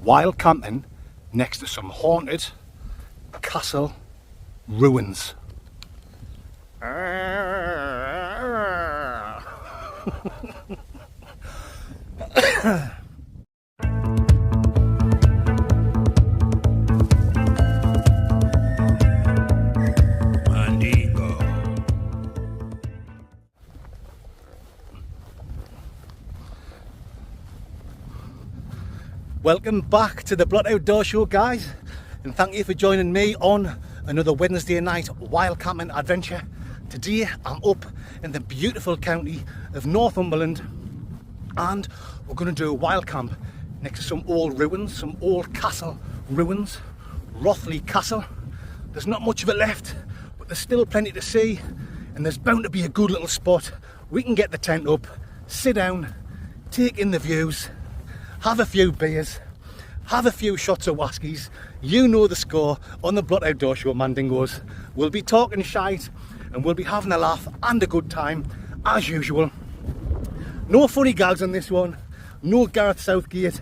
while camping next to some haunted castle ruins. Welcome back to the Blot Outdoor Show, guys, and thank you for joining me on another Wednesday night wild camping adventure. Today I'm up in the beautiful county of Northumberland and we're going to do a wild camp next to some old ruins, some old castle ruins, Rothley Castle. There's not much of it left, but there's still plenty to see, and there's bound to be a good little spot. We can get the tent up, sit down, take in the views, have a few beers, have a few shots of whiskies. You know the score on the Blot Outdoor Show, Mandingos. We'll be talking shite and we'll be having a laugh and a good time as usual. No funny gags on this one, no Gareth Southgate,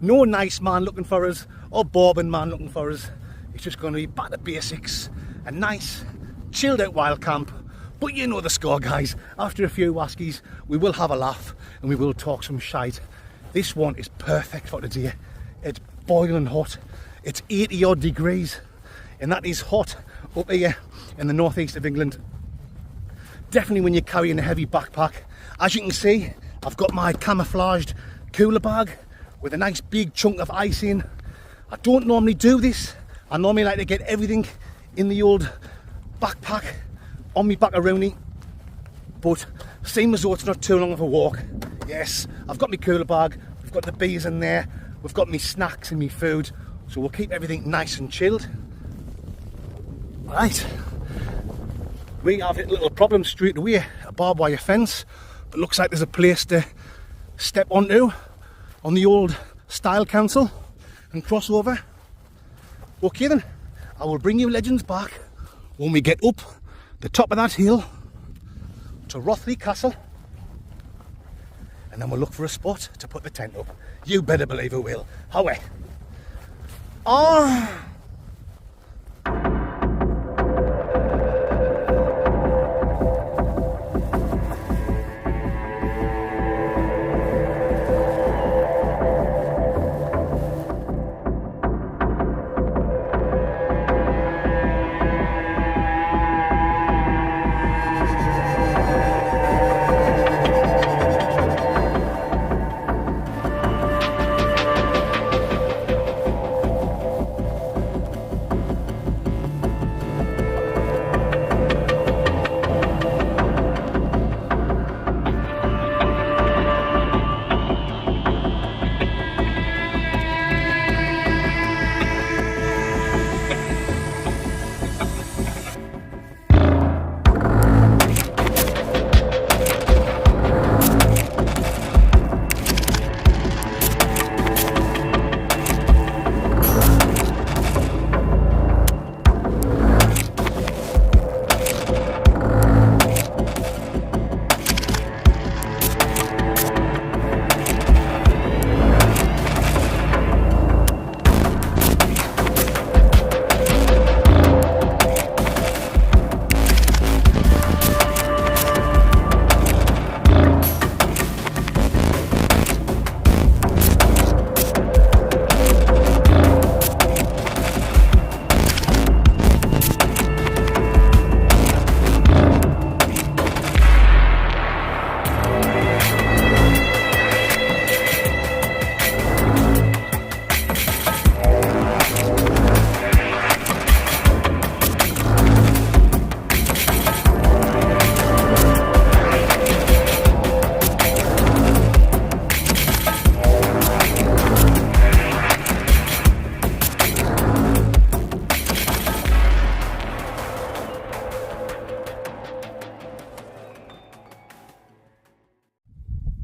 no nice man looking for us or Bourbon man looking for us. It's just going to be back to basics, a nice chilled out wild camp. But you know the score, guys. After a few whiskies we will have a laugh and we will talk some shite. This one is perfect for today. It's boiling hot. It's 80 odd degrees, and that is hot up here in the northeast of England. Definitely when you're carrying a heavy backpack. As you can see, I've got my camouflaged cooler bag with a nice big chunk of ice in. I don't normally do this. I normally like to get everything in the old backpack on me backaroonie, but seeing as though it's not too long of a walk, yes, I've got my cooler bag, we've got the beers in there, we've got me snacks and me food, so we'll keep everything nice and chilled. Right, we have a little problem straight away, a barbed wire fence, but looks like there's a place to step onto on the old style council and cross over. Okay then, I will bring you legends back when we get up the top of that hill to Rothley Castle, and then we'll look for a spot to put the tent up. You better believe it will. Away. Ah.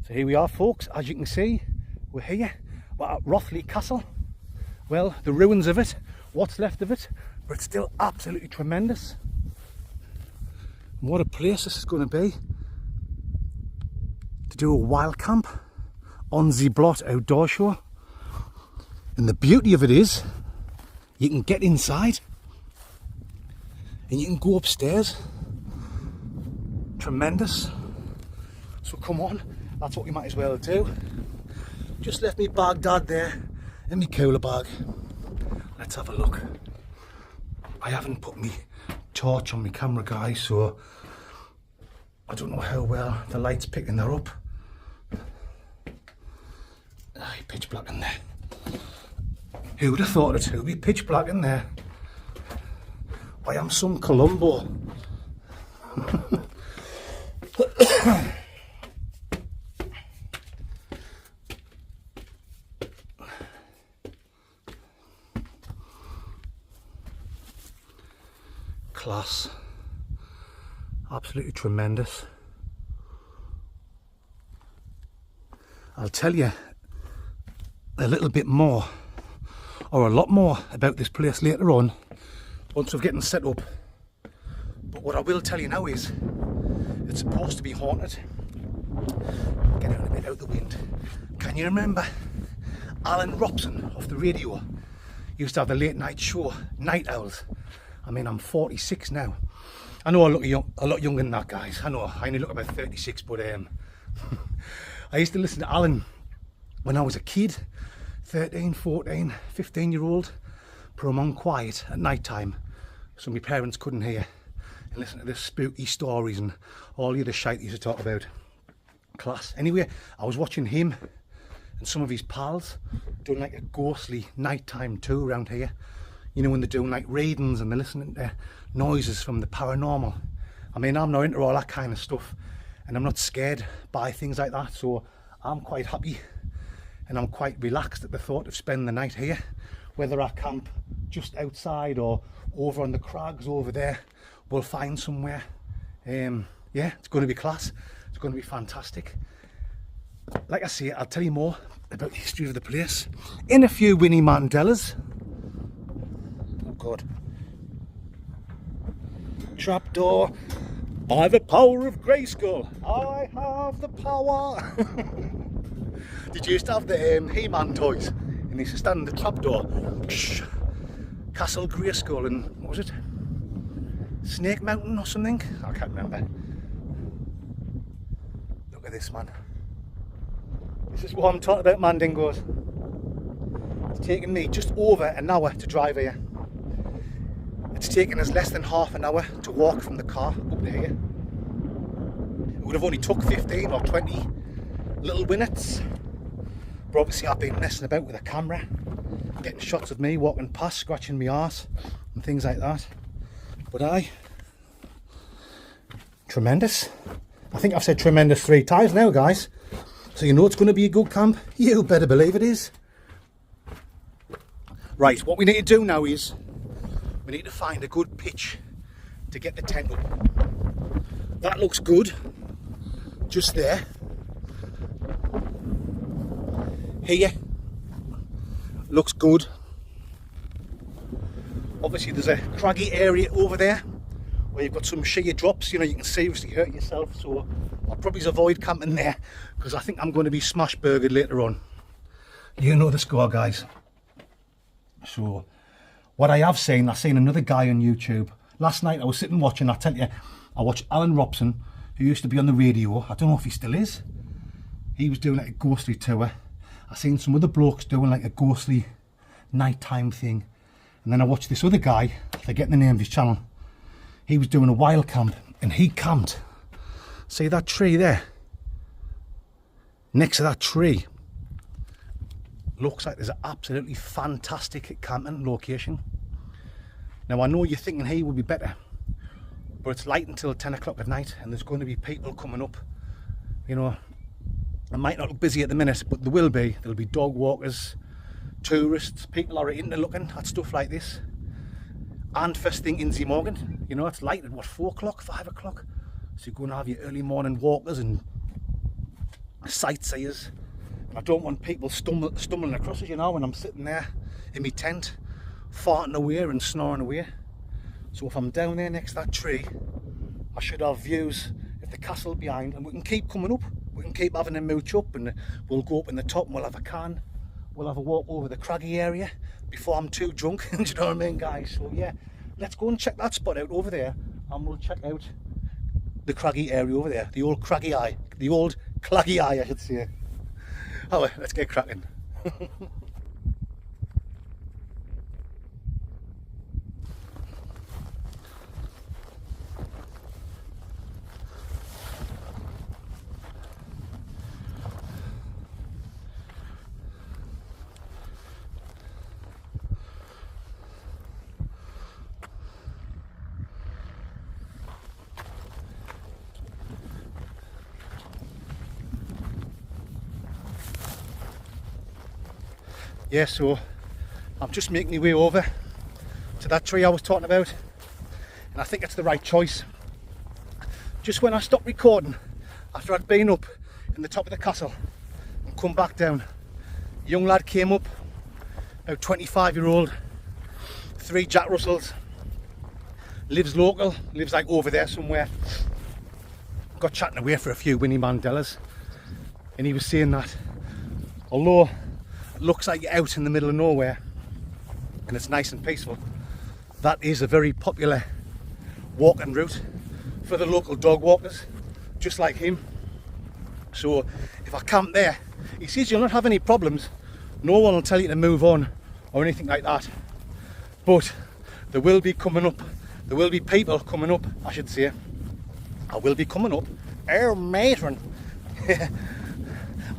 So here we are, folks. As you can see, we're here. We're at Rothley Castle. Well, the ruins of it, what's left of it, but it's still absolutely tremendous. And what a place this is going to be to do a wild camp on the Blot Outdoor Show. And the beauty of it is, you can get inside and you can go upstairs. Tremendous. So come on, that's what we might as well do. Just left me Baghdad there and my cooler bag. Let's have a look. I haven't put my torch on my camera, guys, so I don't know how well the light's picking that up. Pitch black in there. Who would have thought it would be pitch black in there? I am some Columbo. Class. Absolutely tremendous. I'll tell you a little bit more, or a lot more, about this place later on, once we're getting set up. But what I will tell you now is, it's supposed to be haunted. Get out a bit out the wind. Can you remember Alan Robson off the radio? He used to have the late night show, Night Owls. I mean, I'm 46 now. I know I look a lot younger than that, guys. I know I only look about 36, but I used to listen to Alan when I was a kid, 13, 14, 15-year-old, put him on quiet at night time so my parents couldn't hear, and listen to the spooky stories and all the other shite he used to talk about. Class. Anyway, I was watching him and some of his pals doing like a ghostly nighttime tour around here. You know, when they're doing like readings and they're listening to noises from the paranormal. I mean, I'm not into all that kind of stuff, and I'm not scared by things like that, so I'm quite happy and I'm quite relaxed at the thought of spending the night here, whether I camp just outside or over on the crags over there. We'll find somewhere. Yeah, it's going to be class. It's going to be fantastic. Like I say, I'll tell you more about the history of the place in a few Winnie Mandelas. Oh God. Trapdoor. By the power of Grayskull, I have the power. Did you used to have the He-Man toys? And he used to stand in the trapdoor. Castle Grayskull and what was it? Snake Mountain or something? I can't remember. Look at this, man. This is what I'm talking about, Mandingos. It's taken me just over an hour to drive here. It's taken us less than half an hour to walk from the car up to here. It would have only took 15 or 20 little minutes. But obviously I've been messing about with a camera, getting shots of me walking past, scratching my arse and things like that. But tremendous. I think I've said tremendous 3 times now, guys. So you know it's going to be a good camp. You better believe it is. Right, what we need to do now is we need to find a good pitch to get the tent up. That looks good. Just there. Here. Looks good. Obviously there's a craggy area over there where you've got some sheer drops, you know, you can seriously hurt yourself, so I'll probably avoid camping there because I think I'm going to be smash burgered later on. You know the score, guys. So what I have seen, I've seen another guy on YouTube. Last night I was sitting watching, I tell you, I watched Alan Robson, who used to be on the radio. I don't know if he still is. He was doing like a ghostly tour. I seen some other blokes doing like a ghostly nighttime thing. And then I watched this other guy, forgetting the name of his channel. He was doing a wild camp and he camped. See that tree there? Next to that tree. Looks like there's an absolutely fantastic camping location. Now I know you're thinking he would be better, but it's light until 10 o'clock at night and there's going to be people coming up. You know, it might not look busy at the minute, but there will be. There'll be dog walkers, tourists, people are into looking at stuff like this. And first thing in the morning, you know, it's light at what, 4 o'clock, 5 o'clock? So you're going to have your early morning walkers and sightseers. I don't want people stumbling across us, you know, when I'm sitting there in my tent, farting away and snoring away. So if I'm down there next to that tree, I should have views of the castle behind, and we can keep coming up. We can keep having a mooch up, and we'll go up in the top and we'll have a can we'll have a walk over the craggy area before I'm too drunk. Do you know what I mean, guys? So yeah, let's go and check that spot out over there, and we'll check out the craggy area over there, the old craggy eye, the old claggy eye, I should say. Oh, well, let's get cracking. Yeah, so I'm just making my way over to that tree I was talking about, and I think it's the right choice. Just when I stopped recording, after I'd been up in the top of the castle and come back down, a young lad came up, about 25-year-old, 3 Jack Russells, lives local, lives like over there somewhere. Got chatting away for a few Winnie Mandelas, and he was saying that although it looks like you're out in the middle of nowhere and it's nice and peaceful, that is a very popular walking route for the local dog walkers, just like him. So if I camp there, he says you'll not have any problems, no one will tell you to move on or anything like that, but there will be people coming up, I should say. I will be coming up, oh matron.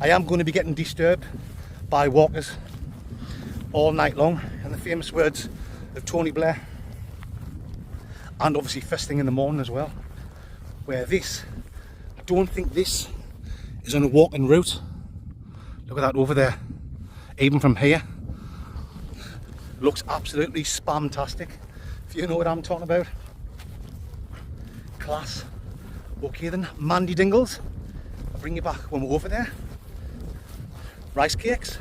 I am going to be getting disturbed by walkers all night long, in the famous words of Tony Blair, and obviously first thing in the morning as well, where this, I don't think this is on a walking route. Look at that over there, even from here, looks absolutely spamtastic, if you know what I'm talking about. Class. Okay then, Mandy Dingles, I'll bring you back when we're over there. Rice cakes.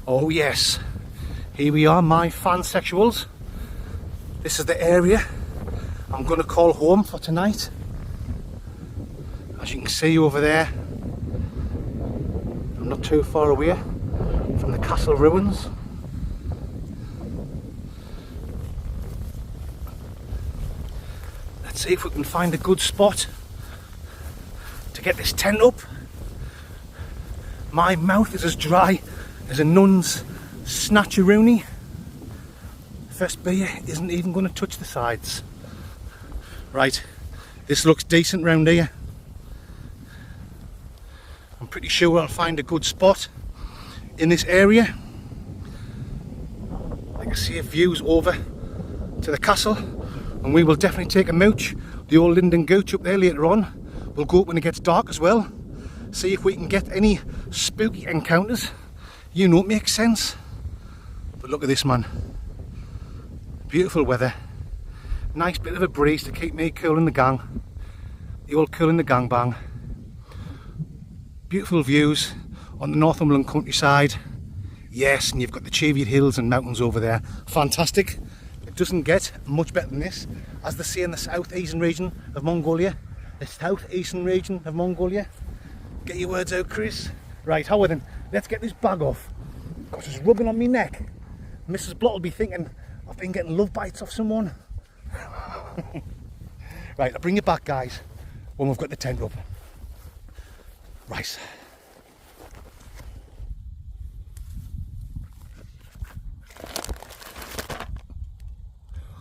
Oh yes, here we are, my fansexuals. This is the area I'm going to call home for tonight. As you can see over there, I'm not too far away from the castle ruins. Let's see if we can find a good spot to get this tent up. My mouth is as dry as a nun's snatcheroonie. First beer isn't even going to touch the sides. Right, this looks decent round here. I'm pretty sure I'll find a good spot in this area. I can see views over to the castle, and we will definitely take a mooch. The old Linden Gooch up there later on. We'll go up when it gets dark as well. See if we can get any spooky encounters. You know it makes sense. But look at this, man. Beautiful weather. Nice bit of a breeze to keep me cool in the gang. The old cool in the gang bang. Beautiful views on the Northumberland countryside. Yes, and you've got the Cheviot Hills and mountains over there. Fantastic. It doesn't get much better than this. As they say in the southeastern region of Mongolia. The southeastern region of Mongolia. Get your words out, Chris. Right, how then? Let's get this bag off. Because it's rubbing on my neck. Mrs. Blott will be thinking I've been getting love bites off someone. Right, I'll bring you back, guys, when we've got the tent up. Right.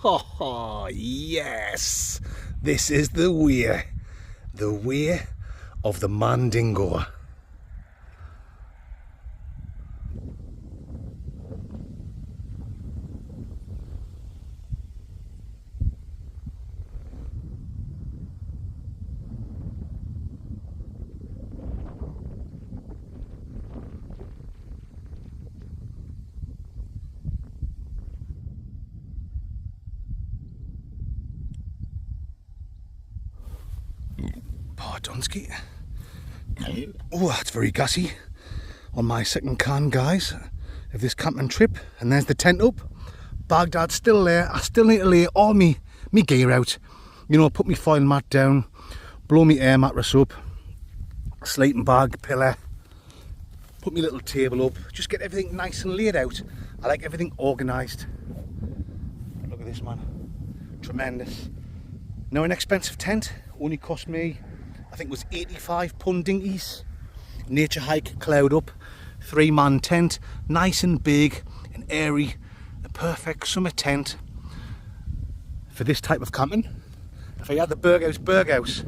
Oh, yes! This is the way of the Mandingo. Pardonsky. Oh, that's very gassy. On my second can, guys, of this camping trip. And there's the tent up. Baghdad's still there. I still need to lay all me gear out. You know, put my foil mat down, blow my air mattress up, sleeping bag, pillow, put my little table up, just get everything nice and laid out. I like everything organised. Look at this, man. Tremendous. Now, an expensive tent only cost me, I think it was £85 dinkies. Nature hike, cloud up, 3-man tent, nice and big and airy, a perfect summer tent for this type of camping. If I had the Berghaus,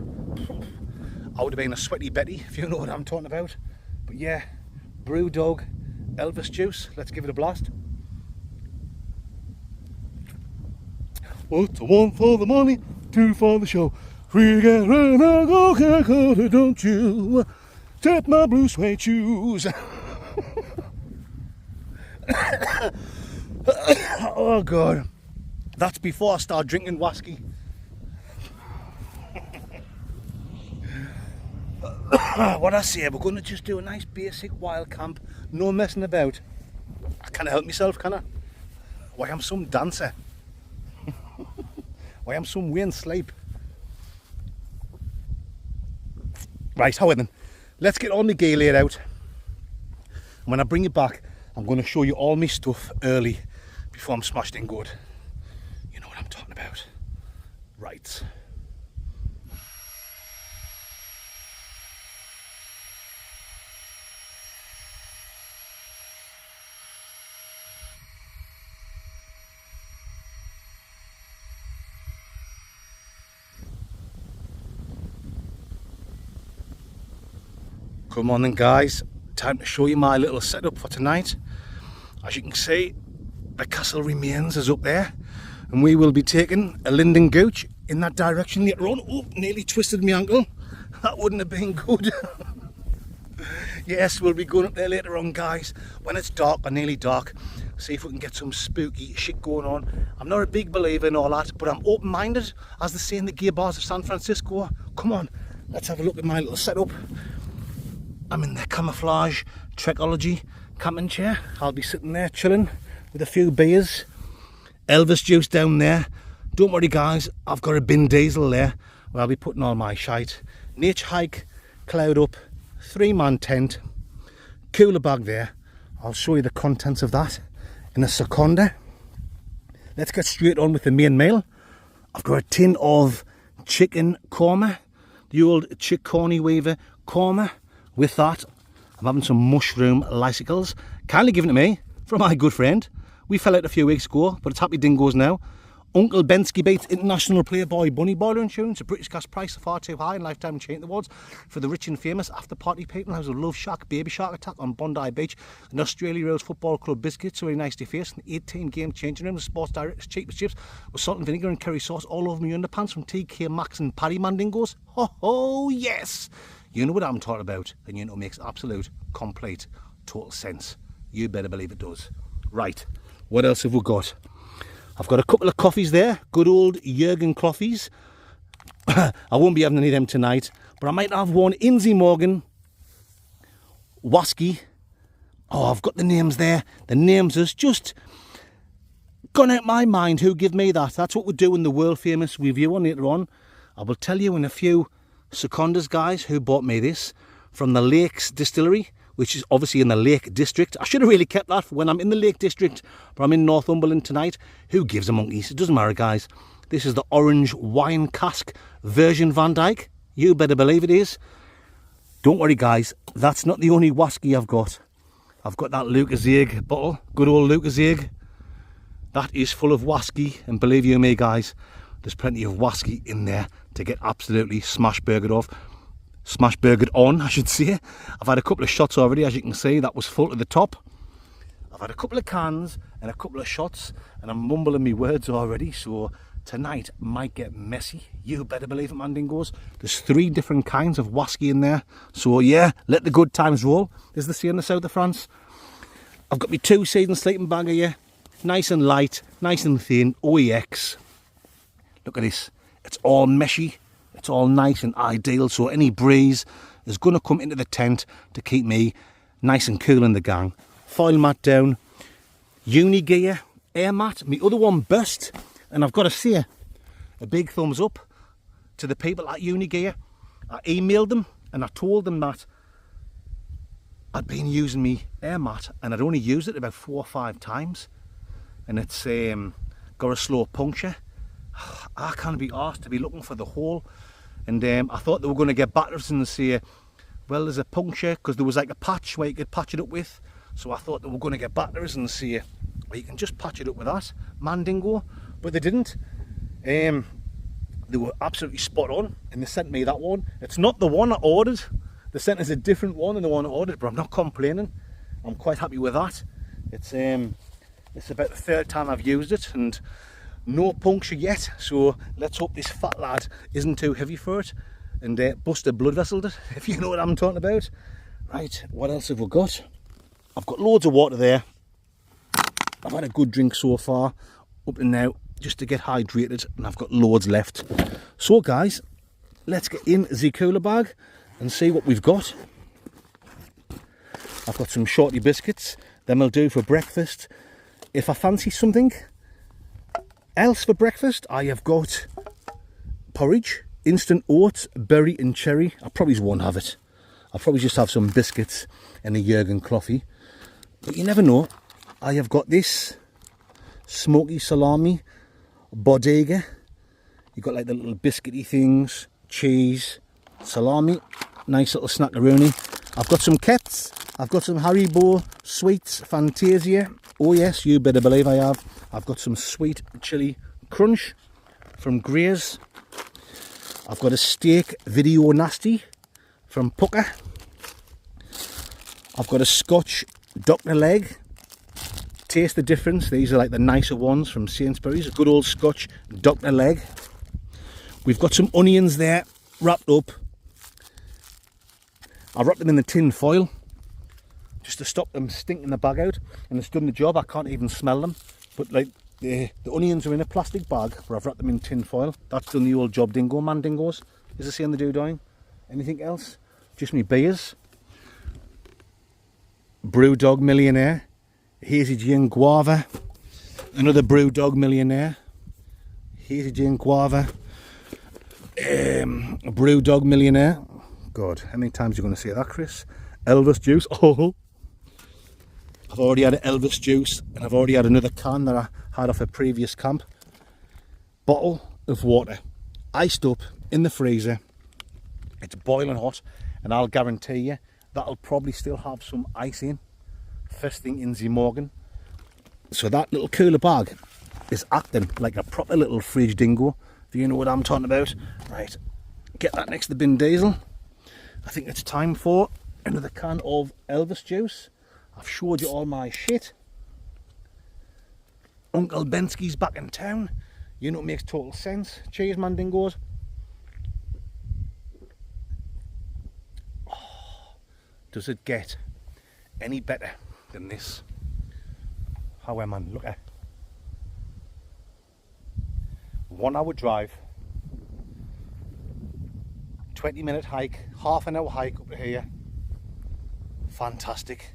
I would have been a sweaty Betty, if you know what I'm talking about. But yeah, Brewdog Elvis juice, let's give it a blast. What's one for the money, two for the show. Free to get rid of Coca-Cola, don't you? Tap my blue suede shoes. Oh God, that's before I start drinking whiskey. What I say, we're going to just do a nice basic wild camp, no messing about. I can't help myself, can I? Why, I'm some dancer. Why, I'm some Wayne Sleep. Right, how then? Let's get all my gear laid out. And when I bring it back, I'm going to show you all my stuff early before I'm smashed in good. You know what I'm talking about. Right. Come on then, guys, time to show you my little setup for tonight. As you can see, the castle remains is up there, and we will be taking a Linden Gooch in that direction later on. Oh, nearly twisted my ankle. That wouldn't have been good. Yes, we'll be going up there later on, guys, when it's dark or nearly dark. See if we can get some spooky shit going on. I'm not a big believer in all that, but I'm open-minded, as they say in the gear bars of San Francisco. Come on, let's have a look at my little setup. I'm in the camouflage Trekology camping chair. I'll be sitting there chilling with a few beers. Elvis juice down there. Don't worry, guys, I've got a bin diesel there where I'll be putting all my shite. Nature hike, cloud up, 3-man tent, cooler bag there. I'll show you the contents of that in a second. Let's get straight on with the main meal. I've got a tin of chicken korma, the old Chick Corny Weaver korma. With that, I'm having some mushroom lysicles, kindly given to me from my good friend. We fell out a few weeks ago, but it's happy dingoes now. Uncle Bensky Bates International Playboy Bunny Boiler Insurance, a British gas price far too high and lifetime achievement awards for the rich and famous after party people. House of Love Shack Baby Shark Attack on Bondi Beach, an Australia Rose Football Club biscuit, so very nice to face, an 18 game changing room, the Sports Director's cheapest chips with salt and vinegar and curry sauce all over my underpants from TK Maxx and Paddy Mandingos. Ho ho, yes! You know what I'm talking about, and you know it makes absolute, complete, total sense. You better believe it does. Right, what else have we got? I've got a couple of coffees there, good old Jurgen coffees. I won't be having any of them tonight, but I might have one Inzy Morgan, Wasky. Oh, I've got the names there. The names has just gone out my mind. Who give me that? That's what we're doing the world famous review on later on. I will tell you in a few seconds, guys, who bought me this from the Lakes Distillery, which is obviously in the Lake District. I should have really kept that for when I'm in the Lake District, but I'm in Northumberland tonight. Who gives a monkeys? It doesn't matter, guys. This is the orange wine cask version Van Dyke. You better believe it is. Don't worry, guys, that's not the only whiskey I've got. I've got that Lucasegg bottle, good old Lucasegg. That is full of whiskey, and believe you me, guys, there's plenty of whiskey in there to get absolutely smash-burgered on, I should say. I've had a couple of shots already, as you can see. That was full to the top. I've had a couple of cans and a couple of shots, and I'm mumbling my words already, so tonight might get messy. You better believe it, Mandingos. There's 3 different kinds of whiskey in there, so yeah, let the good times roll, as they say in the south of France. I've got my 2-season sleeping bag here, nice and light, nice and thin, OEX. Look at this. It's all meshy, it's all nice and ideal, so any breeze is going to come into the tent to keep me nice and cool in the gang. Foil mat down, uni gear, air mat, my other one burst, and I've got to say, a big thumbs up to the people at Unigear. I emailed them and I told them that I'd been using me air mat and I'd only used it about 4 or 5 times, and it's got a slow puncture. I can't be asked to be looking for the hole, and I thought they were going to get back to us and say, well, there's a puncture, because there was like a patch where you could patch it up with. So I thought they were going to get back to us and say, well, you can just patch it up with that Mandingo, but they didn't. They were absolutely spot on, and they sent me that one. It's not the one I ordered. They sent us a different one than the one I ordered, but I'm not complaining. I'm quite happy with that. It's about the 3rd time I've used it, and no puncture yet. So let's hope this fat lad isn't too heavy for it and bust a blood vessel, if you know what I'm talking about. Right, what else have we got? I've got loads of water there. I've had a good drink so far up to now, just to get hydrated, and I've got loads left. So guys, let's get in the cooler bag and see what we've got. I've got some shorty biscuits, them will do for breakfast. If I fancy something else for breakfast, I have got porridge, instant oats, berry and cherry. I probably won't have it. I'll probably just have some biscuits and a Jurgen coffee. But you never know. I have got this smoky salami, bodega. You've got like the little biscuity things, cheese, salami, nice little snackaroonie. I've got some Kets, I've got some Haribo sweets, Fantasia. Oh yes, you better believe I have. I've got some sweet chili crunch from Grey's. I've got a steak video nasty from Pucker. I've got a Scotch Dr. Leg. Taste the difference. These are like the nicer ones from Sainsbury's. A good old Scotch Dr. Leg. We've got some onions there wrapped up. I've wrapped them in the tin foil just to stop them stinking the bag out, and it's done the job. I can't even smell them, but like the onions are in a plastic bag, but I've wrapped them in tin foil. That's done the old job. Dingo man dingoes. Is the same the doing? Anything else? Just me beers. Brewdog Millionaire, Hazy Gin Guava, another Brewdog Millionaire, Hazy Gin Guava, Brewdog Millionaire. God, how many times are you going to say that, Chris? Elvis juice. Oh, I've already had an Elvis juice, and I've already had another can that I had off a previous camp. Bottle of water, iced up in the freezer. It's boiling hot, and I'll guarantee you that'll probably still have some ice in first thing in the morning. So that little cooler bag is acting like a proper little fridge dingo, if you know what I'm talking about. Right, get that next to the bin diesel. I think it's time for another can of Elvis juice. I've showed you all my shit. Uncle Bensky's back in town. You know, it makes total sense. Cheers, man dingoes. Oh, does it get any better than this? How am I? Look at 1 hour drive, 20-minute hike, half an hour hike up to here. Fantastic.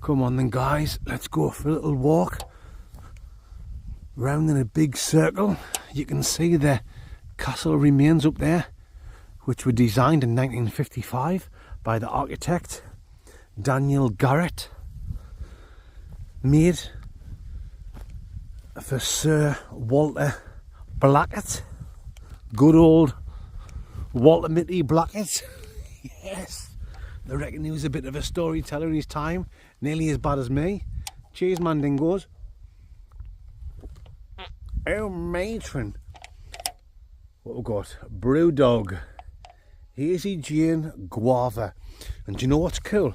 Come on then guys, let's go for a little walk round in a big circle. You can see the castle remains up there, which were designed in 1955 by the architect Daniel Garrett, made for Sir Walter Blackett. Good old Walter Mitty Blackett. Yes. I reckon he was a bit of a storyteller in his time. Nearly as bad as me. Cheers, Mandingos. Oh, matron. What we've got? Brewdog. Hazy Jane Guava. And do you know what's cool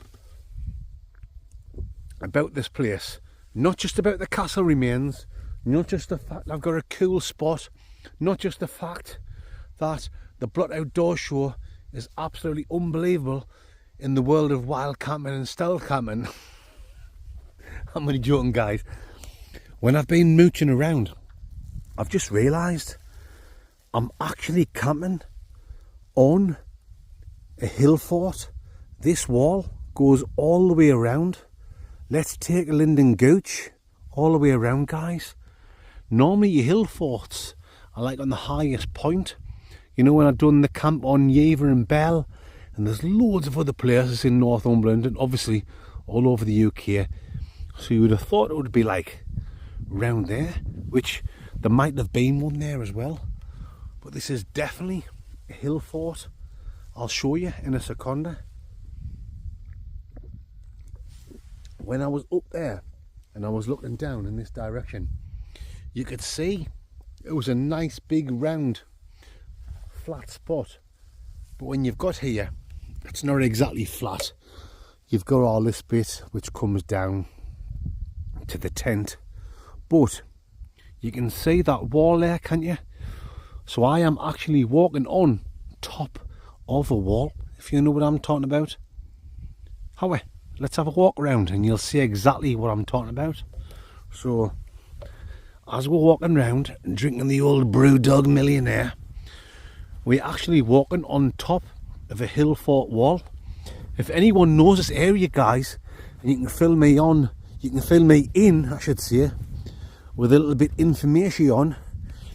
about this place? Not just about the castle remains, not just the fact I've got a cool spot, not just the fact that the Blot Outdoor Show is absolutely unbelievable in the world of wild camping and stealth camping. I'm only joking, guys. When I've been mooching around, I've just realised I'm actually camping on a hill fort. This wall goes all the way around. Let's take a Linden Gooch all the way around, guys. Normally your hill forts are like on the highest point. You know, when I've done the camp on Yever and Bell, and there's loads of other places in Northumberland and obviously all over the UK. So you would have thought it would be like round there, which there might have been one there as well. But this is definitely a hill fort. I'll show you in a second. When I was up there and I was looking down in this direction, you could see it was a nice big round flat spot. But when you've got here, it's not exactly flat. You've got all this bit which comes down to the tent, but you can see that wall there, can't you? So I am actually walking on top of a wall, if you know what I'm talking about. However, let's have a walk around and you'll see exactly what I'm talking about. So as we're walking around and drinking the old Brewdog Millionaire, we're actually walking on top of a hill fort wall. If anyone knows this area, guys, and you can fill me in, I should say, with a little bit information on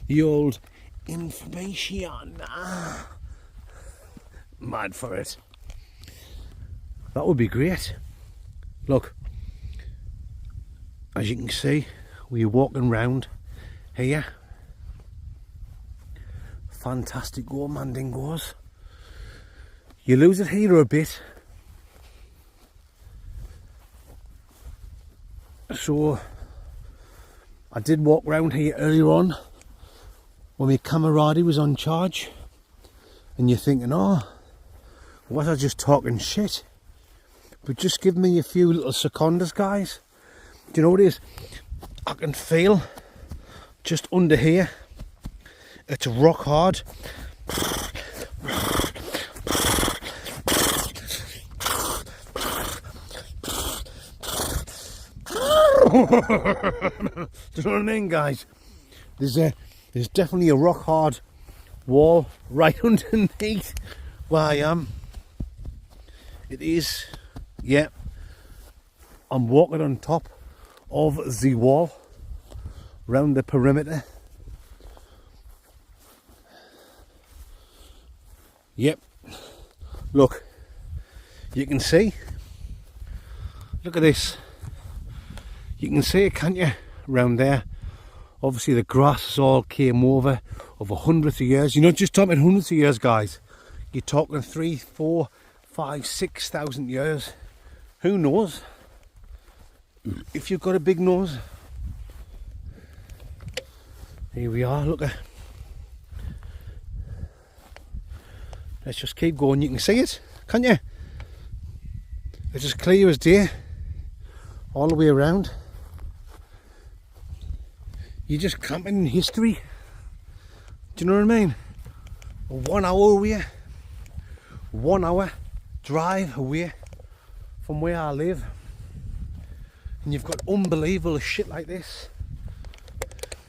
the old information. Mad for it. That would be great. Look, as you can see, we're walking round here. Fantastic old Mandingos. You lose it here a bit. So I did walk round here earlier on when my camaraderie was on charge, and you're thinking, oh, was I just talking shit? But just give me a few little seconds, guys. Do you know what it is? I can feel just under here, it's rock hard. Do you know what I mean, guys? There's definitely a rock hard wall right underneath where I am. It is, yeah. I'm walking on top of the wall round the perimeter. Yep. Look, you can see. Look at this. You can see it, can't you? Round there. Obviously the grass all came over hundreds of years. You're not just talking hundreds of years, guys. You're talking 3, 4, 5, 6,000 years. Who knows? If you've got a big nose. Here we are, look at. Let's just keep going. You can see it, can't you? It's as clear as day. All the way around. You're just camping in history. Do you know what I mean? 1 hour away. 1 hour drive away from where I live. And you've got unbelievable shit like this.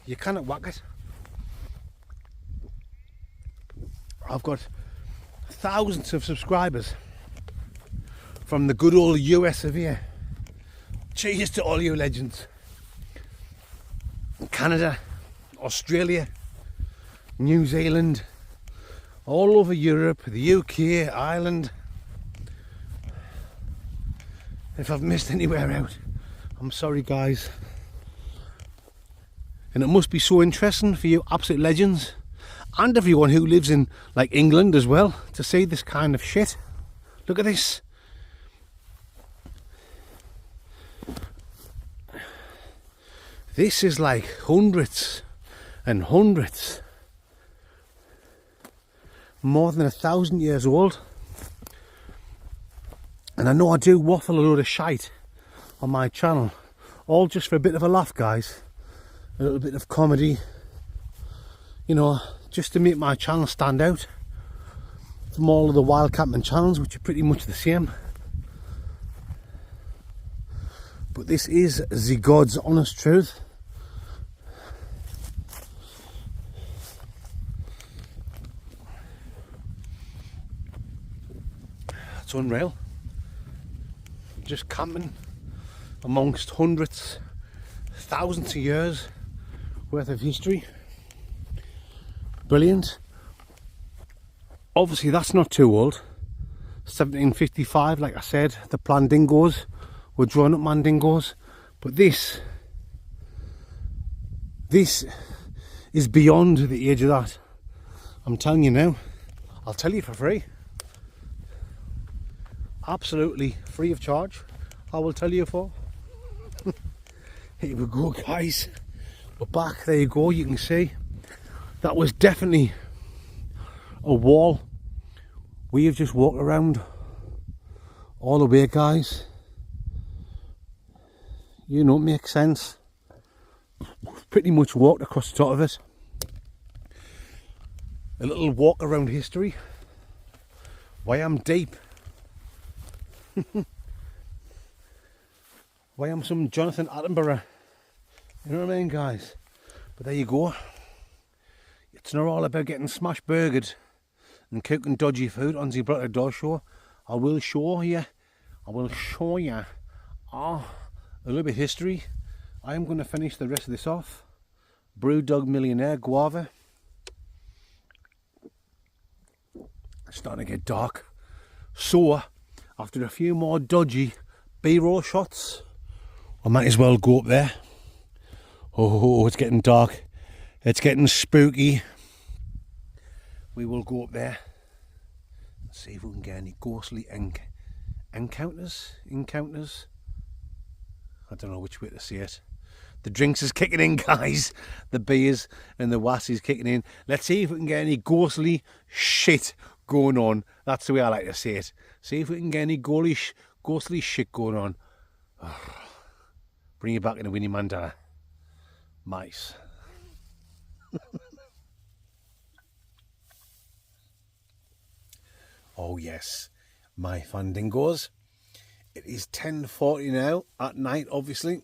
You cannot whack it. I've got thousands of subscribers from the good old US of here. Cheers to all you legends. Canada, Australia, New Zealand, all over Europe, the UK, Ireland. If I've missed anywhere out, I'm sorry, guys. And it must be so interesting for you absolute legends and everyone who lives in like England as well to see this kind of shit. Look at this. This is like hundreds and hundreds, more than 1,000 years old. And I know I do waffle a load of shite on my channel, all just for a bit of a laugh, guys, a little bit of comedy, you know, just to make my channel stand out from all of the wild camping channels, which are pretty much the same. But this is the God's honest truth. It's unreal. Just camping amongst hundreds, thousands of years worth of history. Brilliant. Obviously that's not too old. 1755, like I said, the Plandingos were drawn up Mandingos, but this is beyond the age of that. I'm telling you now. I'll tell you for free. Absolutely free of charge. I will tell you for. Here we go, guys. We're back. There you go. You can see that was definitely a wall. We have just walked around all the way, guys. You know, it makes sense. Pretty much walked across the top of it. A little walk around history. Why I'm deep. Why I'm some Jonathan Attenborough. You know what I mean, guys? But there you go. It's not all about getting smash burgered and cooking dodgy food on the Brother Show. I will show you a little bit of history. I am going to finish the rest of this off. Brewdog Millionaire Guava. It's starting to get dark. So, after a few more dodgy B-roll shots, I might as well go up there. Oh, it's getting dark. It's getting spooky. We will go up there and see if we can get any ghostly encounters. I don't know which way to say it. The drinks is kicking in, guys. The beers and the wassie's kicking in. Let's see if we can get any ghostly shit going on. That's the way I like to say it. See if we can get any ghostly shit going on. Oh, bring you back in a Winnie Mandela. Mice. Oh yes, my Fandingos. It is 10:40 now at night, obviously.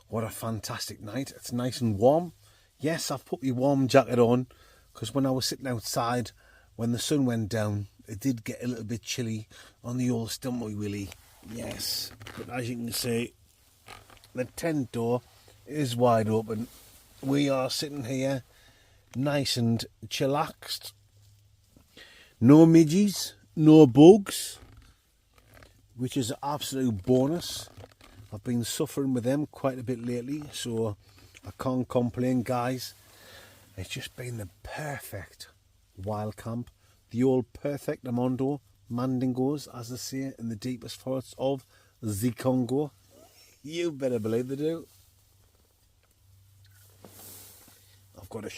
What a fantastic night. It's nice and warm. Yes, I've put my warm jacket on because when I was sitting outside, when the sun went down, it did get a little bit chilly on the old Stumpy Willie. Yes, but as you can see, the tent door is wide open. We are sitting here nice and chillaxed. No midges, no bugs, which is an absolute bonus. I've been suffering with them quite a bit lately, so I can't complain, guys. It's just been the perfect wild camp. The old perfect Amondo Mandingos, as they say, in the deepest forests of the Congo. You better believe they do. I've got a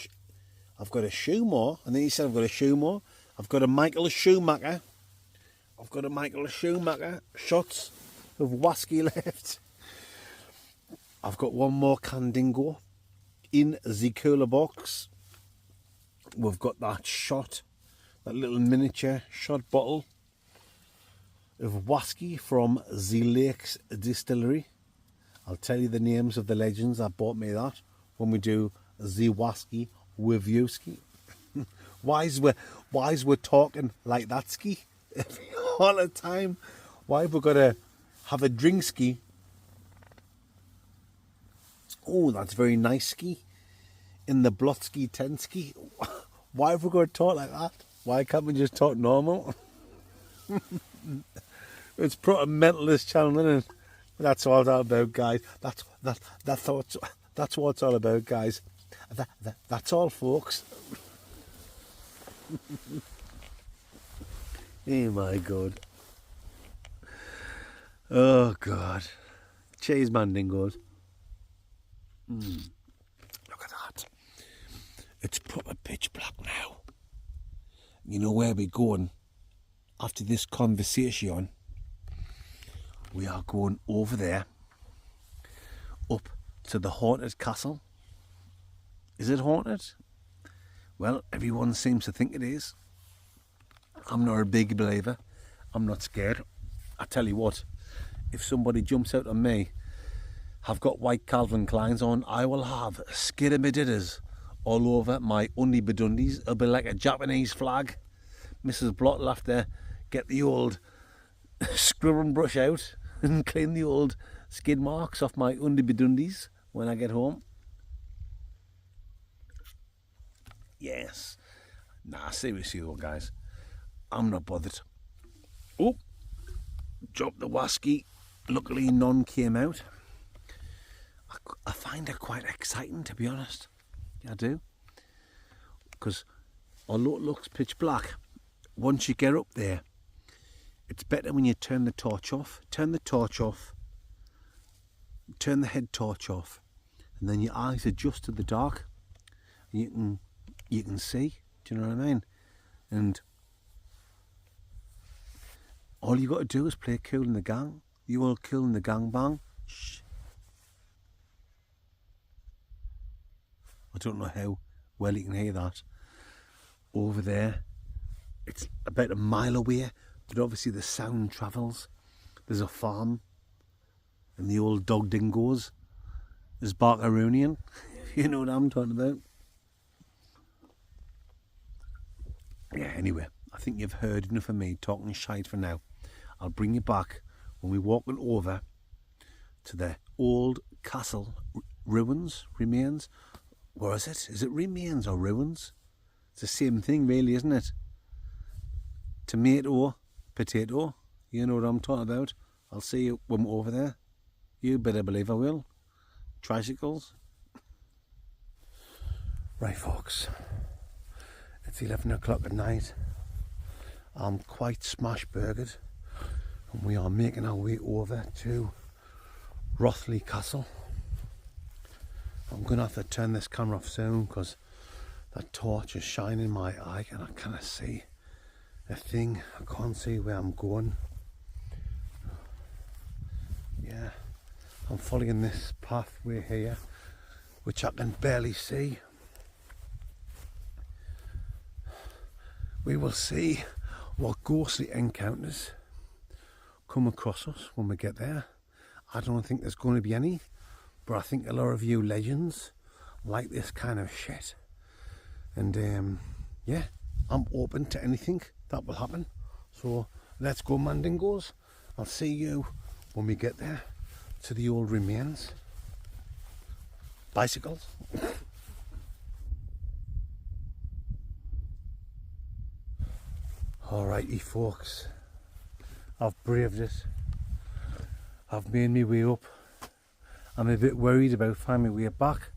Shoemore, and then he said I've got a Shoemore. I've got a Michael Schumacher. I've got a Michael Schumacher shots of whiskey left. I've got one more Candingo in the cooler box. We've got that shot, that little miniature shot bottle of whiskey from the Lakes Distillery. I'll tell you the names of the legends that bought me that when we do the whiskey reviewski. Why is we're talking like that ski all the time? Why have we got to have a drink ski? Oh, that's very nice ski. In the Blotsky tent ski. Why have we got to talk like that? Why can't we just talk normal? It's proper mentalist channel, isn't it? That's all it's all about, guys. That's what it's all about, guys. That's all, folks. Oh my God. Oh God. Cheers, mandingos. Look at that. It's proper pitch black now. You know where we're going after this conversation? We are going over there, up to the haunted castle. Is it haunted? Well, everyone seems to think it is. I'm not a big believer. I'm not scared. I tell you what, if somebody jumps out on me, I've got white Calvin Kleins on, I will have skidamadidders all over my undie bedundies. It'll be like a Japanese flag. Mrs. Blott will have to get the old scrub and brush out and clean the old skid marks off my undie bedundies when I get home. Yes. Nah, seriously though, guys, I'm not bothered. Oh, dropped the wasky. Luckily none came out. I find it quite exciting, to be honest. I do. Because although it looks pitch black, once you get up there, it's better when you turn the torch off. Turn the torch off. Turn the head torch off. And then your eyes adjust to the dark. You can see. Do you know what I mean? And all you got to do is play Cool in the Gang. You all Cool in the Gang bang. Shh. I don't know how well you can hear that. Over there, it's about a mile away, but obviously the sound travels. There's a farm, and the old dog dingoes. There's Barkeronian. You know what I'm talking about. Yeah, anyway, I think you've heard enough of me talking shite for now. I'll bring you back when we're walking over to the old castle remains. What is it? Is it remains or ruins? It's the same thing really, isn't it? Tomato, potato. You know what I'm talking about. I'll see you when we're over there. You better believe I will. Tricycles. Right, folks. It's 11 o'clock at night. I'm quite smash-burgered. And we are making our way over to Rothley Castle. I'm going to have to turn this camera off soon because that torch is shining in my eye and I cannot see a thing. I can't see where I'm going. Yeah, I'm following this pathway here, which I can barely see. We will see what ghostly encounters come across us when we get there. I don't think there's going to be any, but I think a lot of you legends like this kind of shit. And yeah, I'm open to anything that will happen. So let's go, mandingos. I'll see you when we get there to the old remains. Bicycles. Alrighty folks, I've braved it. I've made my way up. I'm a bit worried about finding my way back,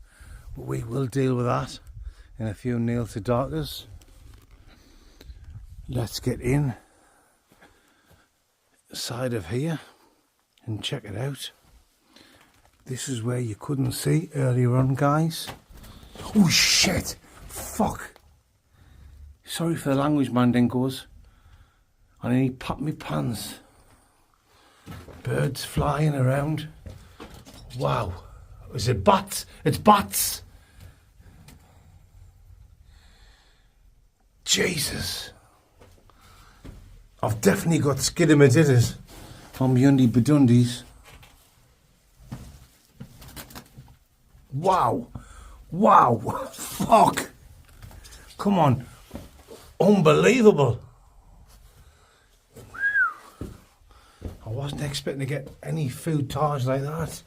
but we will deal with that in a few nails to darkers. Let's get in side of here and check it out. This is where you couldn't see earlier on, guys. Oh shit! Fuck! Sorry for the language, mandingos. I nearly popped my pants. Birds flying around. Wow. Is it bats? It's bats! Jesus. I've definitely got skidamadidders on my undie bedundies. Wow. Wow. Fuck. Come on. Unbelievable. I wasn't expecting to get any footage like that.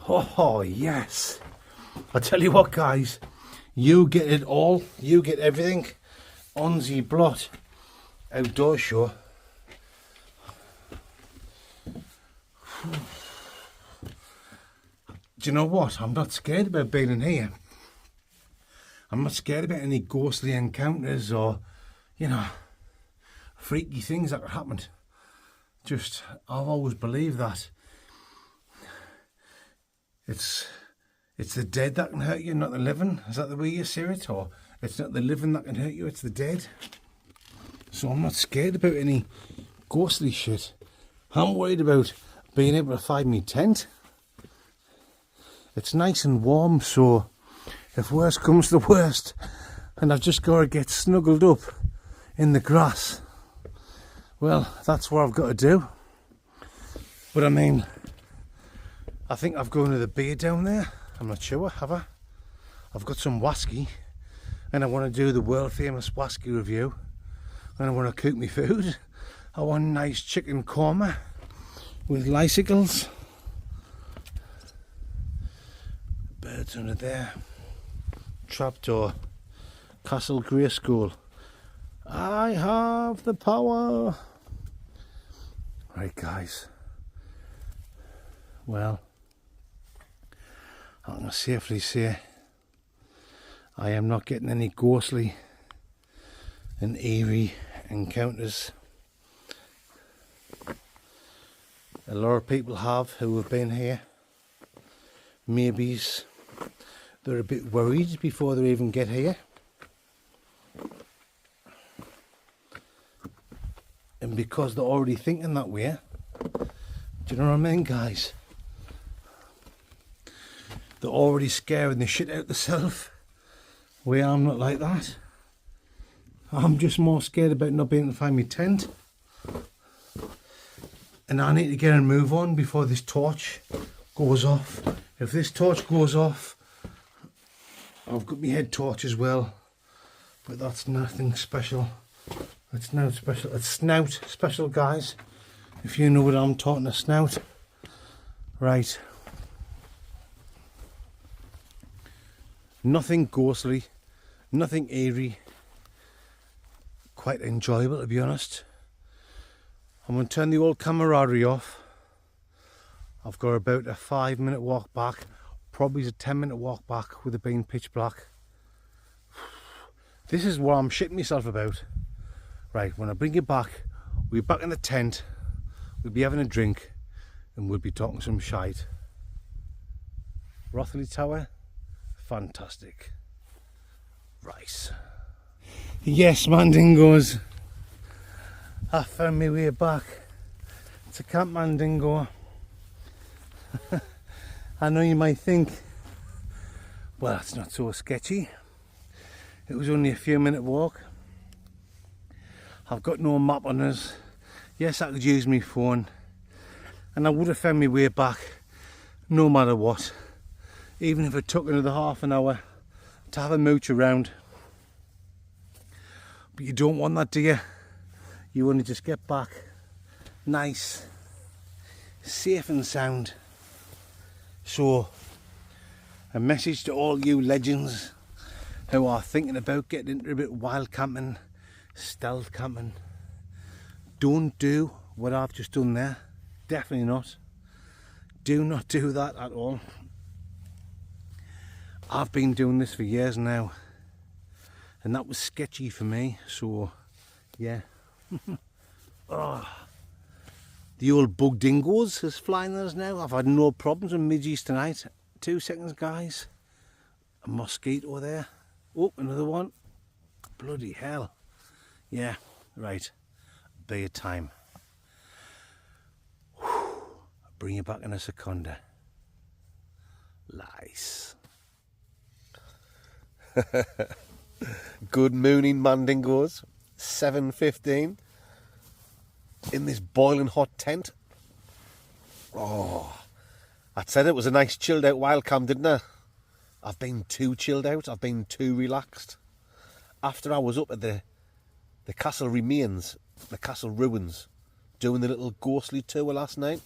Oh, yes. I tell you what, guys. You get it all. You get everything on the Blot outdoor show. Do you know what? I'm not scared about being in here. I'm not scared about any ghostly encounters or, you know, freaky things that could happen. Just, I've always believed that it's the dead that can hurt you, not the living. Is that the way you see it? Or it's not the living that can hurt you, it's the dead. So I'm not scared about any ghostly shit. I'm worried about being able to find me tent. It's nice and warm, so if worst comes to worst and I've just got to get snuggled up in the grass, well, that's what I've got to do. But I mean, I think I've gone to the beer down there. I'm not sure, have I? I've got some whiskey and I want to do the world famous whiskey review, and I want to cook me food. I want nice chicken korma with icicles. Birds under there. Trapdoor. Castle Grayskull. I have the power. Right, guys. Well, I can safely say I am not getting any ghostly and eerie encounters. A lot of people who have been here. Maybe they're a bit worried before they even get here. And because they're already thinking that way, do you know what I mean, guys? They're already scaring the shit out themselves. Where I'm not like that. I'm just more scared about not being able to find my tent. And I need to get a move on before this torch goes off. If this torch goes off, I've got my head torch as well. But that's nothing special. It's not special. It's snout special, guys. If you know what I'm talking, a snout. Right. Nothing ghostly. Nothing eerie. Quite enjoyable, to be honest. I'm going to turn the old camaraderie off. I've got about a 5-minute walk back. Probably a 10-minute walk back with it being pitch black. This is what I'm shitting myself about. Right, when I bring you back, we'll be back in the tent. We'll be having a drink and we'll be talking some shite. Rothley Tower, fantastic. Right. Yes, Mandingos. I found my way back to Camp Mandingo. I know you might think, well, it's not so sketchy. It was only a few minute walk. I've got no map on us. Yes, I could use my phone. And I would have found my way back no matter what. Even if it took another half an hour to have a mooch around. But you don't want that, do you? You want to just get back nice, safe and sound. So, a message to all you legends who are thinking about getting into a bit wild camping, stealth camping. Don't do what I've just done there. Definitely not. Do not do that at all. I've been doing this for years now, and that was sketchy for me, so yeah. Oh, the old bug dingoes is flying at us now. I've had no problems with midges tonight. 2 seconds, guys. A mosquito there. Oh, another one. Bloody hell. Yeah, right. Beer time. I'll bring you back in a seconder. Lice. Good mooning, Mandingos. 7:15 in this boiling hot tent. Oh, I said it was a nice chilled out wild camp, didn't I? I've been too chilled out. I've been too relaxed. After I was up at the castle remains, the castle ruins, doing the little ghostly tour last night,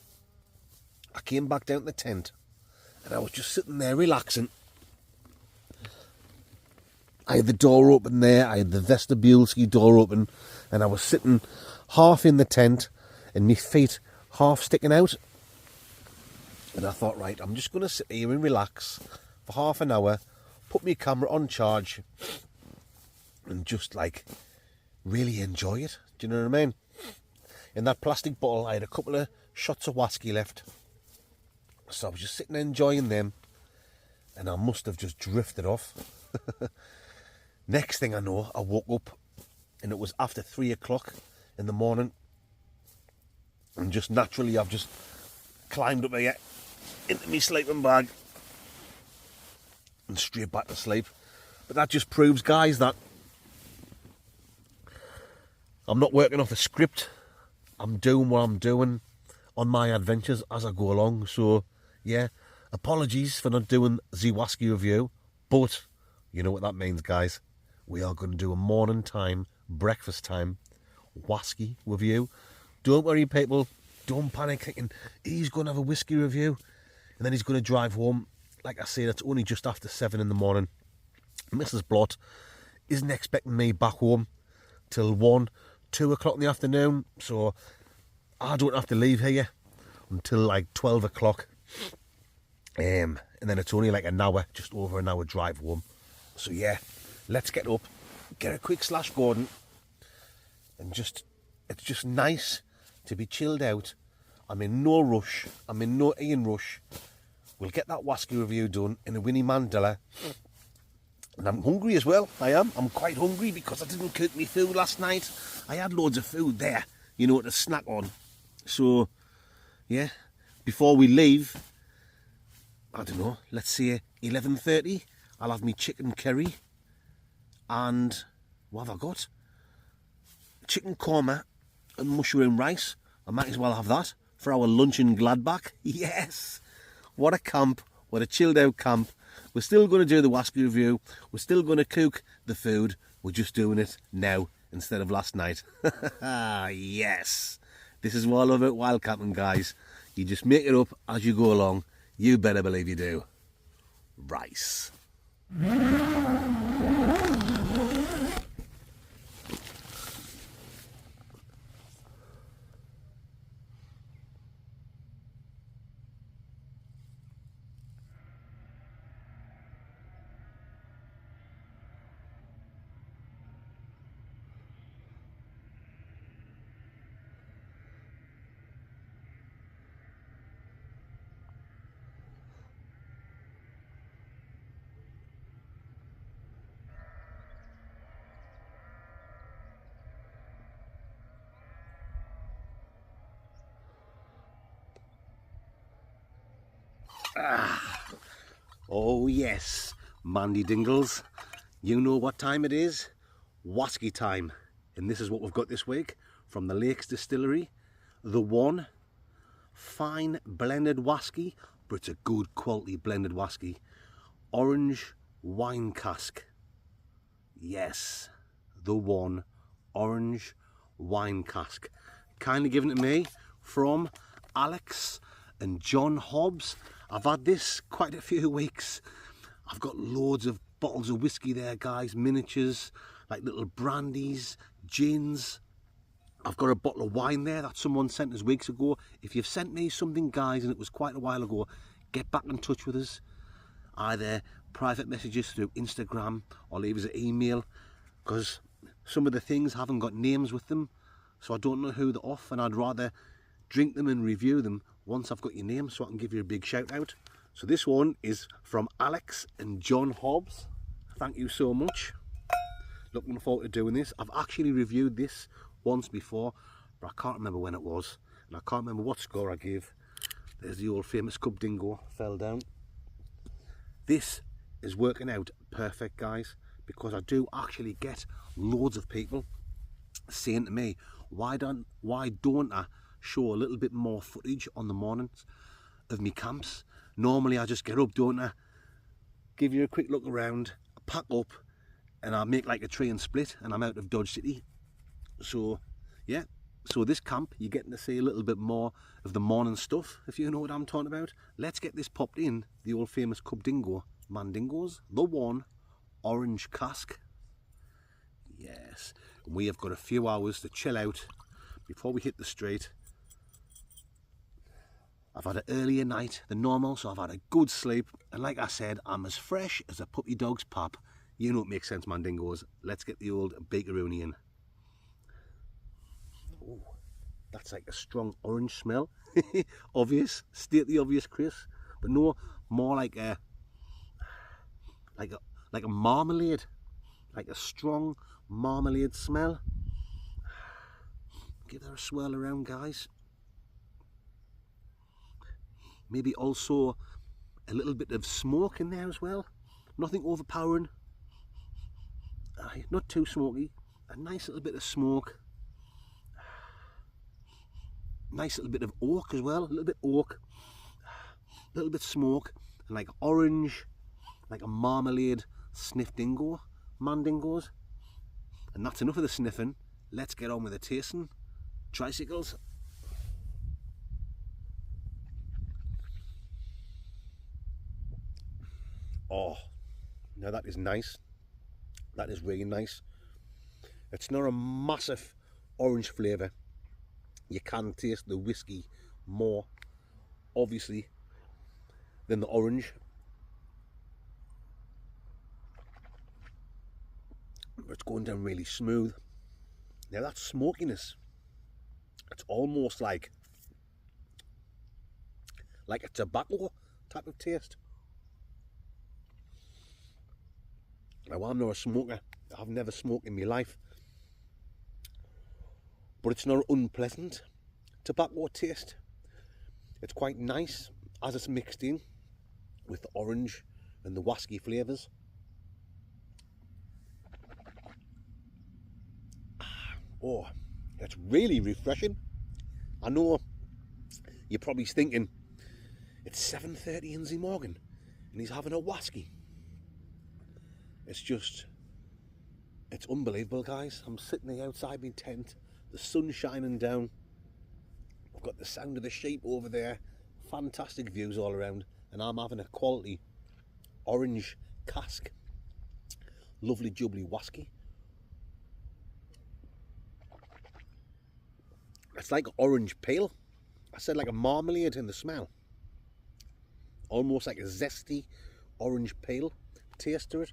I came back down to the tent and I was just sitting there relaxing. I had the door open there, I had the vestibule door open, and I was sitting half in the tent and my feet half sticking out. And I thought, right, I'm just going to sit here and relax for half an hour, put my camera on charge and just like really enjoy it. Do you know what I mean? In that plastic bottle, I had a couple of shots of whiskey left. So I was just sitting there enjoying them, and I must have just drifted off. Next thing I know, I woke up, and it was after 3 o'clock in the morning. And just naturally, I've just climbed up here into my sleeping bag and straight back to sleep. But that just proves, guys, that I'm not working off a script. I'm doing what I'm doing on my adventures as I go along. So, yeah, apologies for not doing the whiskey review. But you know what that means, guys. We are going to do a morning time, breakfast time whiskey review. Don't worry, people. Don't panic thinking he's going to have a whiskey review and then he's going to drive home. Like I say, it's only just after 7 in the morning. Mrs. Blott isn't expecting me back home till 1, 2 o'clock in the afternoon. So I don't have to leave here until like 12 o'clock. And then it's only like an hour, just over an hour drive home. So yeah, let's get up, get a quick Slash Gordon, and it's just nice to be chilled out. I'm in no rush. I'm in no Ian rush. We'll get that whiskey review done in a Winnie Mandela. And I'm hungry as well. I am. I'm quite hungry because I didn't cook me food last night. I had loads of food there, you know, to snack on. So, yeah, before we leave, I don't know, let's say 11:30, I'll have me chicken curry. And what have I got? Chicken korma and mushroom rice. I might as well have that for our lunch in Gladbach. Yes! What a camp. What a chilled out camp. We're still going to do the whiskey review. We're still going to cook the food. We're just doing it now instead of last night. Yes! This is what I love about wild camping, guys. You just make it up as you go along. You better believe you do. Rice. Oh yes, Mandy Dingles, you know what time it is. Whiskey time. And this is what we've got this week from the Lakes Distillery. The One. Fine blended whiskey, but it's a good quality blended whiskey. Orange wine cask. Yes, The One orange wine cask. Kindly given to me from Alex and John Hobbs. I've had this quite a few weeks. I've got loads of bottles of whiskey there, guys, miniatures, like little brandies, gins. I've got a bottle of wine there that someone sent us weeks ago. If you've sent me something, guys, and it was quite a while ago, get back in touch with us. Either private messages through Instagram or leave us an email, because some of the things haven't got names with them, so I don't know who they're off, and I'd rather drink them and review them once I've got your name so I can give you a big shout out. So this one is from Alex and John Hobbs. Thank you so much. Looking forward to doing this. I've actually reviewed this once before, but I can't remember when it was, and I can't remember what score I gave. There's the old famous Cub Dingo, fell down. This is working out perfect, guys, because I do actually get loads of people saying to me, why don't I show a little bit more footage on the mornings of me camps? Normally I just get up, don't I, give you a quick look around, pack up, and I make like a tree and split, and I'm out of Dodge City. So yeah, so this camp you're getting to see a little bit more of the morning stuff, if you know what I'm talking about. Let's get this popped in, the old famous Cub Dingo, Mandingos, The One orange cask. Yes, and we have got a few hours to chill out before we hit the street. I've had an earlier night than normal, so I've had a good sleep. And like I said, I'm as fresh as a puppy dog's pap. You know it makes sense, Mandingos. Let's get the old bakeroonie in. Ooh, that's like a strong orange smell. Obvious, state the obvious, Chris. But no, more like a marmalade, like a strong marmalade smell. Give that a swirl around, guys. Maybe also a little bit of smoke in there as well. Nothing overpowering. Not too smoky. A nice little bit of smoke. Nice little bit of oak as well. A little bit oak. A little bit smoke. And like orange, like a marmalade sniff dingo. Mandingos. And that's enough of the sniffing. Let's get on with the tasting. Tricycles. Oh, now that is nice. That is really nice. It's not a massive orange flavour. You can taste the whiskey more, obviously, than the orange. But it's going down really smooth. Now that smokiness, it's almost like a tobacco type of taste. Now, I'm not a smoker. I've never smoked in my life. But it's not unpleasant tobacco taste. It's quite nice as it's mixed in with the orange and the whiskey flavours. Oh, it's really refreshing. I know you're probably thinking, it's 7:30 in the morning and he's having a whiskey. It's unbelievable, guys. I'm sitting there outside my tent, the sun's shining down. I've got the sound of the sheep over there, fantastic views all around, and I'm having a quality orange cask, lovely jubbly whiskey. It's like orange peel. I said like a marmalade in the smell. Almost like a zesty orange peel taste to it.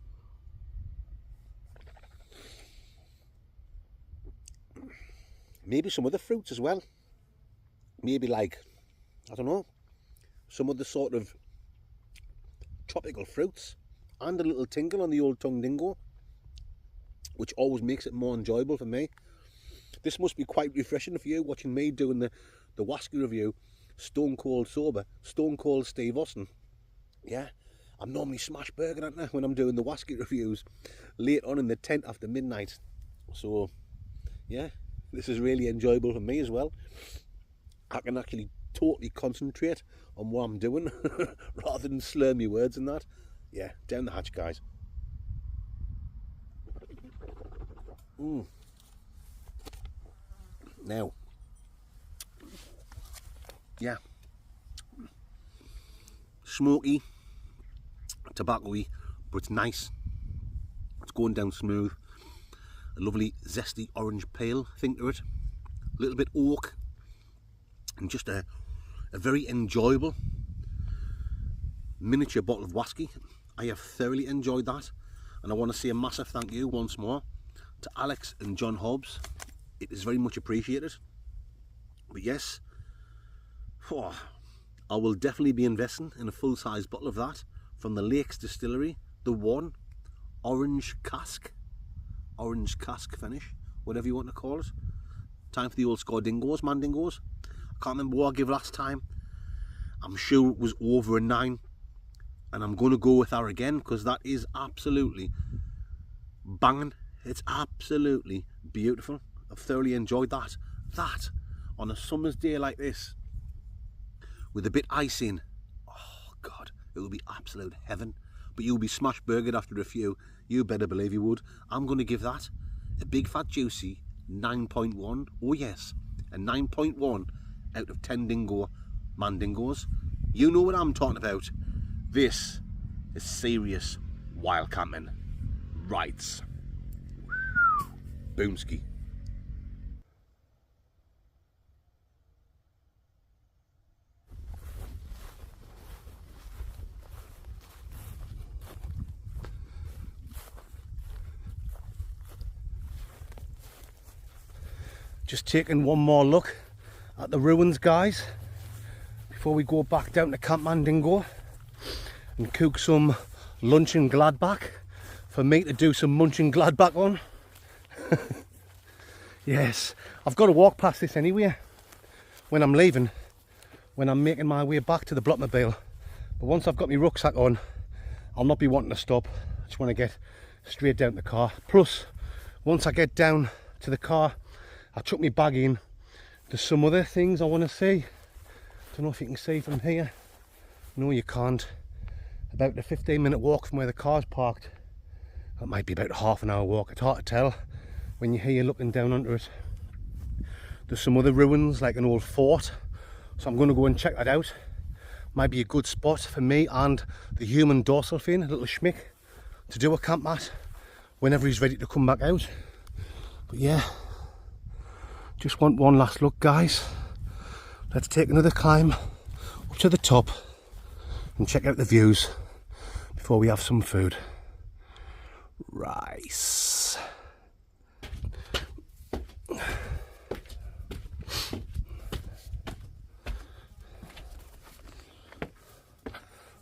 Maybe some other fruits as well. Maybe like, I don't know, some of the sort of tropical fruits. And a little tingle on the old tongue dingo, which always makes it more enjoyable for me. This must be quite refreshing for you, watching me doing the whiskey review, stone cold sober, stone cold Steve Austin. Yeah, I'm normally smash burger, aren't I, when I'm doing the whiskey reviews late on in the tent after midnight. So, yeah. This is really enjoyable for me as well. I can actually totally concentrate on what I'm doing rather than slur me words and that. Yeah, down the hatch, guys. Now, yeah, smoky, tobacco-y, but it's nice. It's going down smooth. A lovely zesty orange pale thing to it, a little bit oak, and just a very enjoyable miniature bottle of whiskey. I have thoroughly enjoyed that, and I want to say a massive thank you once more to Alex and John Hobbs. It is very much appreciated. But yes, I will definitely be investing in a full-size bottle of that from the Lakes Distillery, the one orange cask finish, whatever you want to call it. Time for the old Scordingos, Mandingos. I can't remember what I gave last time. I'm sure it was over a 9, and I'm going to go with that again because that is absolutely banging. It's absolutely beautiful. I've thoroughly enjoyed that. That on a summer's day like this with a bit ice in, oh God, it will be absolute heaven. But you'll be smash burgered after a few. You better believe you would. I'm going to give that a big fat juicy 9.1. Oh yes, a 9.1 out of 10 dingo Mandingos. You know what I'm talking about. This is serious wild camping. Rights. Boomski. Just taking one more look at the ruins, guys, before we go back down to Camp Mandingo and cook some lunch in Gladbach for me to do some munching Gladbach on. Yes, I've got to walk past this anyway when I'm leaving, when I'm making my way back to the Blockmobile. But once I've got my rucksack on, I'll not be wanting to stop. I just want to get straight down to the car. Plus, once I get down to the car, I chuck my bag in. There's some other things I want to see. Don't know if you can see from here. No, you can't. About a 15-minute walk from where the car's parked. That might be about a half an hour walk. It's hard to tell when you're here looking down onto it. There's some other ruins, like an old fort. So I'm going to go and check that out. Might be a good spot for me and the human dorsal fin, a little schmick, to do a camp at whenever he's ready to come back out. But yeah, just want one last look, guys. Let's take another climb up to the top and check out the views before we have some food. Rice.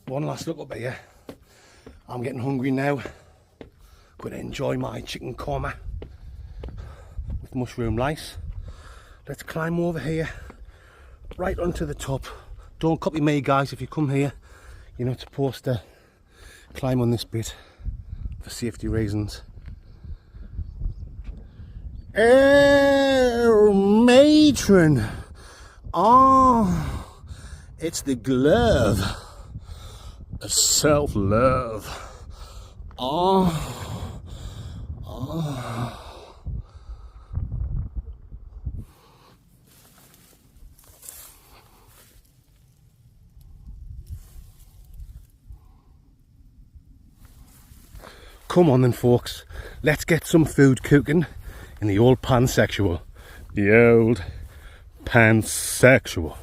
One last look up here. I'm getting hungry now. Going to enjoy my chicken korma with mushroom rice. Let's climb over here, right onto the top. Don't copy me, guys. If you come here, you're not supposed to climb on this bit for safety reasons. Matron. Oh, it's the glove of self-love. Oh, oh. Come on then, folks, let's get some food cooking in the old pansexual. The old pansexual.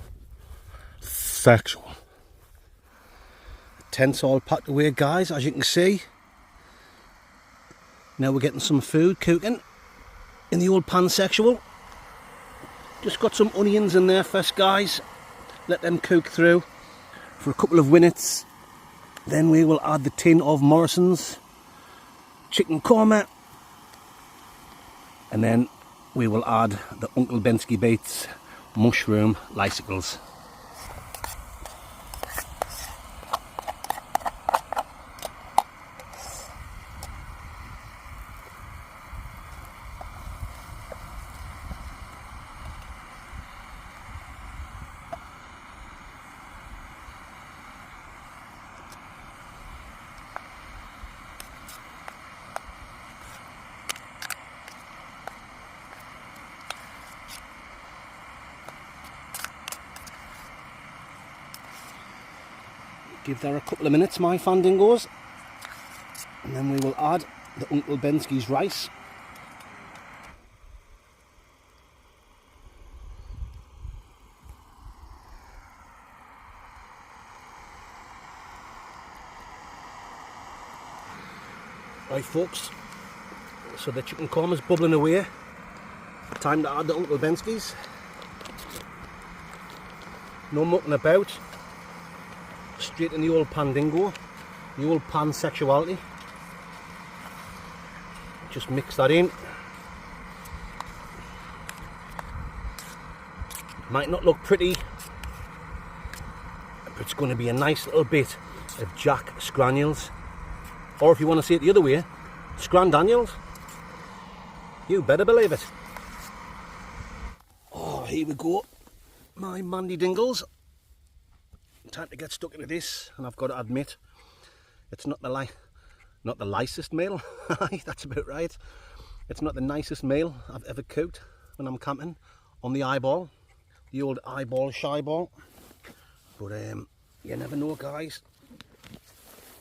Sexual. Tent's all packed away, guys, as you can see. Now we're getting some food cooking in the old pansexual. Just got some onions in there first, guys. Let them cook through for a couple of minutes. Then we will add the tin of Morrison's chicken korma, and then we will add the Uncle Bensky Bates mushroom lysicles. Give that a couple of minutes, my fandingos, and then we will add the Uncle Bensky's rice. Right, folks, so the chicken korma's bubbling away. Time to add the Uncle Bensky's. No mucking about. Straight in the old pandingo, the old pansexuality. Just mix that in. Might not look pretty, but it's going to be a nice little bit of Jack Scraniels. Or if you want to see it the other way, Scrandaniels. You better believe it. Oh, here we go. My Mandy Dingles. Time to get stuck into this, and I've got to admit, it's not the nicest meal. That's about right. It's not the nicest meal I've ever cooked when I'm camping on the eyeball, the old eyeball shy ball. But you never know, guys.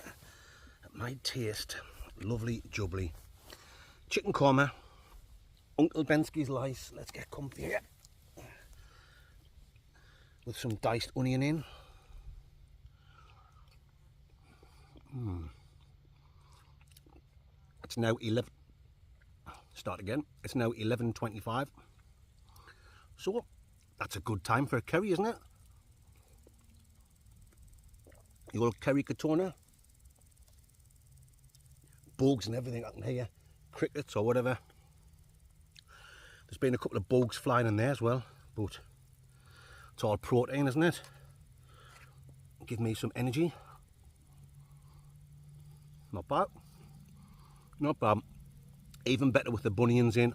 It might taste lovely jubbly. Chicken korma, Uncle Bensky's lice. Let's get comfy here with some diced onion in. It's now 11. Start again. It's now 11:25. So that's a good time for a curry, isn't it? The old curry katona. Bugs and everything I can hear. Crickets or whatever. There's been a couple of bugs flying in there as well, but it's all protein, isn't it? Give me some energy. Not bad. Not bad. Even better with the bunions in.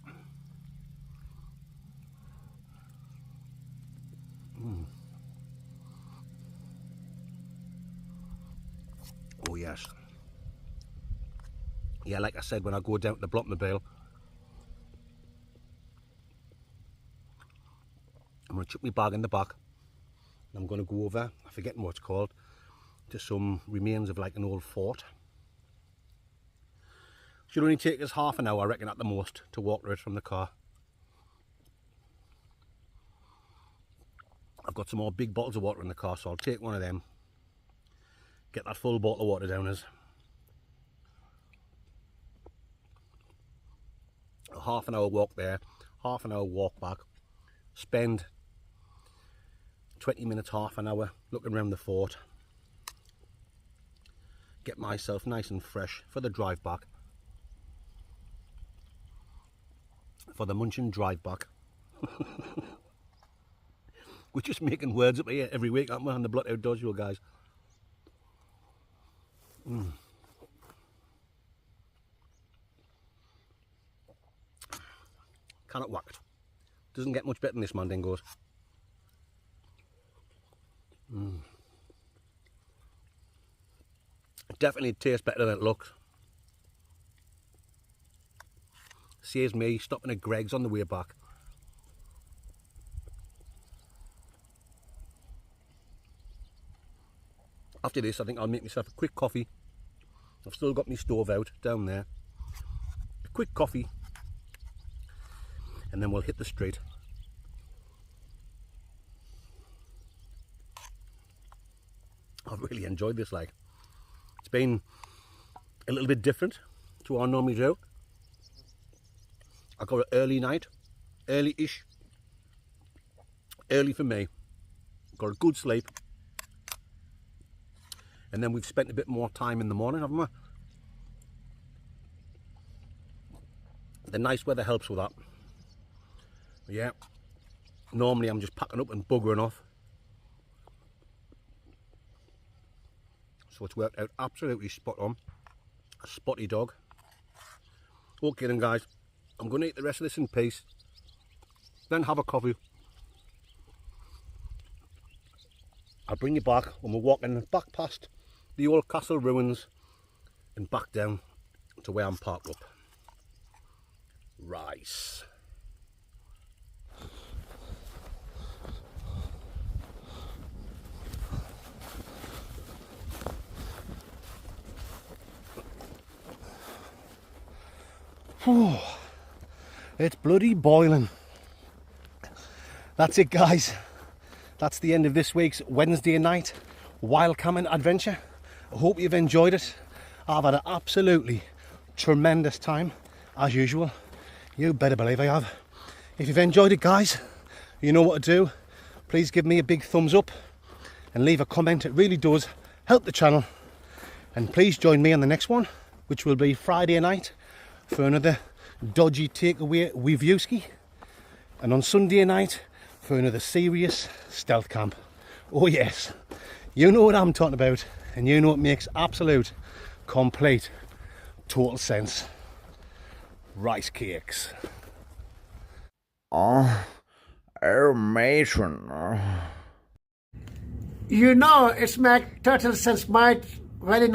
Oh yes. Yeah, like I said, when I go down to the Blockmobile, I'm going to chuck my bag in the back. And I'm going to go over, I forget what it's called, to some remains of like an old fort. Should only take us half an hour, I reckon, at the most, to walk to it from the car. I've got some more big bottles of water in the car, so I'll take one of them. Get that full bottle of water down us. A half an hour walk there, half an hour walk back. Spend 20 minutes, half an hour looking around the fort. Get myself nice and fresh for the drive back. For the munching drive back. We're just making words up here every week, aren't we, on the Blot Outdoors Show, guys? Cannot whack it. Doesn't get much better than this, man, dingoes. It definitely tastes better than it looks. Saves me stopping at Greg's on the way back. After this, I think I'll make myself a quick coffee. I've still got my stove out down there. A quick coffee. And then we'll hit the street. I've really enjoyed this, like. It's been a little bit different to what I normally do. I got an early night, early-ish. Early for me. Got a good sleep. And then we've spent a bit more time in the morning, haven't we? The nice weather helps with that. But yeah, normally I'm just packing up and buggering off. So it's worked out absolutely spot on. A spotty dog. Okay then, guys, I'm going to eat the rest of this in peace. Then have a coffee. I'll bring you back when we're walking back past the old castle ruins and back down to where I'm parked up. Rice. Oh, it's bloody boiling. That's it, guys. That's the end of this week's Wednesday night wild camping adventure. I hope you've enjoyed it. I've had an absolutely tremendous time, as usual. You better believe I have. If you've enjoyed it, guys, you know what to do. Please give me a big thumbs up and leave a comment. It really does help the channel. And please join me on the next one, which will be Friday night, for another dodgy takeaway reviewski, and on Sunday night for another serious stealth camp. Oh yes, you know what I'm talking about, and you know it makes absolute, complete, total sense. Rice cakes. Oh, matron. You know, it's make total sense, mate. Very nice.